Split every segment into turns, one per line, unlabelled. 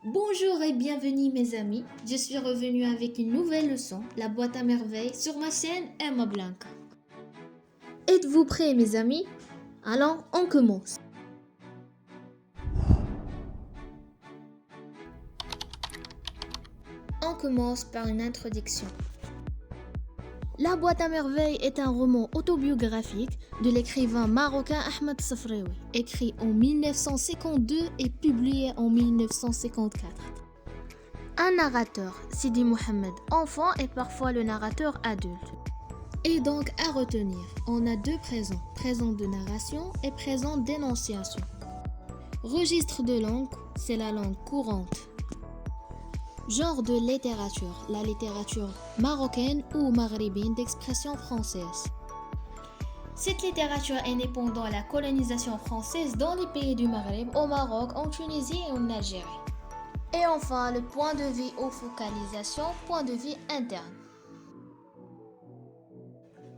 Bonjour et bienvenue mes amis, je suis revenue avec une nouvelle leçon, la boîte à merveilles, sur ma chaîne Emma Blanca. Êtes-vous prêts mes amis? Alors on commence. On commence par une introduction. La boîte à merveilles est un roman autobiographique de l'écrivain marocain Ahmed Safraoui, écrit en 1952 et publié en 1954. Un narrateur, Sidi Mohamed, enfant et parfois le narrateur adulte. Et donc à retenir, on a deux présents, présent de narration et présent d'énonciation. Registre de langue, c'est la langue courante. Genre de littérature, la littérature marocaine ou maghrébine d'expression française. Cette littérature est née pendant la colonisation française dans les pays du Maghreb, au Maroc, en Tunisie et en Algérie. Et enfin, le point de vue ou focalisation, point de vue interne.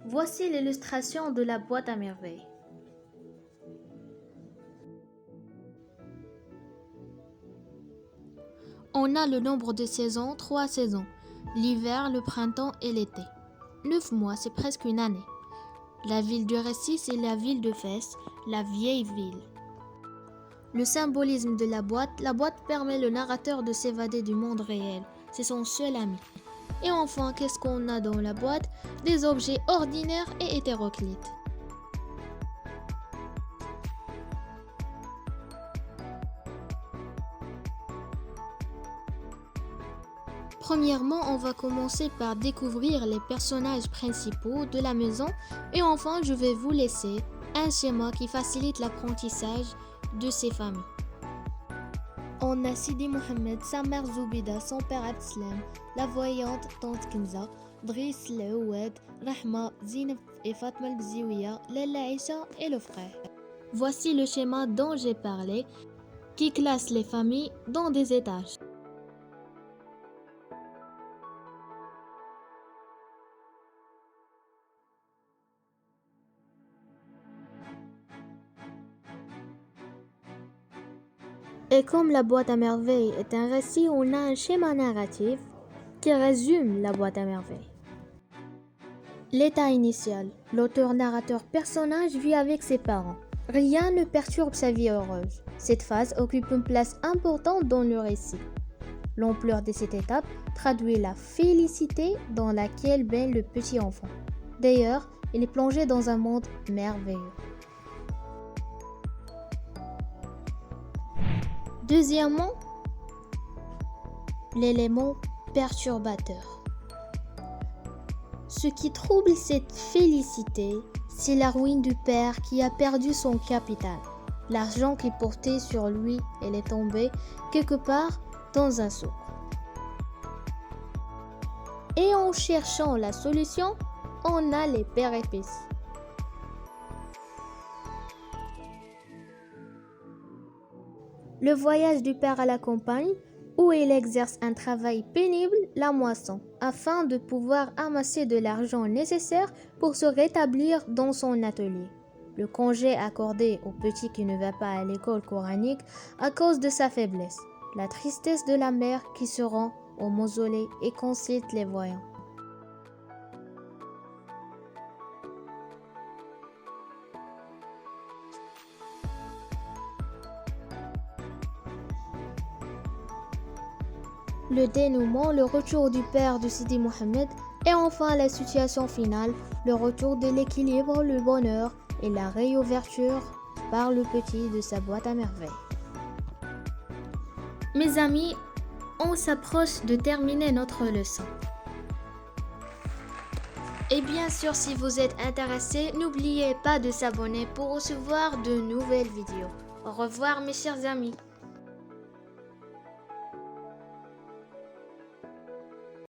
Voici l'illustration de la boîte à merveilles. On a le nombre de saisons, 3 saisons. L'hiver, le printemps et l'été. 9 mois, c'est presque une année. La ville du récit, c'est la ville de Fès, la vieille ville. Le symbolisme de la boîte permet le narrateur de s'évader du monde réel. C'est son seul ami. Et enfin, qu'est-ce qu'on a dans la boîte? Des objets ordinaires et hétéroclites. Premièrement, on va commencer par découvrir les personnages principaux de la maison et enfin, je vais vous laisser un schéma qui facilite l'apprentissage de ces familles. On a Sidi Mohamed, sa mère Zoubida, son père Abdeslam, la voyante tante Kenza, Driss, Oued, Rahma, Zineb et Fatma el-Bzioua, Lella Aïcha et le frère. Voici le schéma dont j'ai parlé qui classe les familles dans des étages. Et comme la boîte à merveilles est un récit, on a un schéma narratif qui résume la boîte à merveilles. L'état initial, l'auteur-narrateur-personnage vit avec ses parents. Rien ne perturbe sa vie heureuse. Cette phase occupe une place importante dans le récit. L'ampleur de cette étape traduit la félicité dans laquelle baigne le petit enfant. D'ailleurs, il est plongé dans un monde merveilleux. Deuxièmement, l'élément perturbateur. Ce qui trouble cette félicité, c'est la ruine du père qui a perdu son capital. L'argent qu'il portait sur lui, elle est tombée quelque part dans un seau. Et en cherchant la solution, on a les péripéties. Le voyage du père à la campagne, où il exerce un travail pénible, la moisson, afin de pouvoir amasser de l'argent nécessaire pour se rétablir dans son atelier. Le congé accordé au petit qui ne va pas à l'école coranique à cause de sa faiblesse. La tristesse de la mère qui se rend au mausolée et consulte les voyants. Le dénouement, le retour du père de Sidi Mohamed et enfin la situation finale, le retour de l'équilibre, le bonheur et la réouverture par le petit de sa boîte à merveilles. Mes amis, on s'approche de terminer notre leçon. Et bien sûr, si vous êtes intéressés, n'oubliez pas de s'abonner pour recevoir de nouvelles vidéos. Au revoir mes chers amis.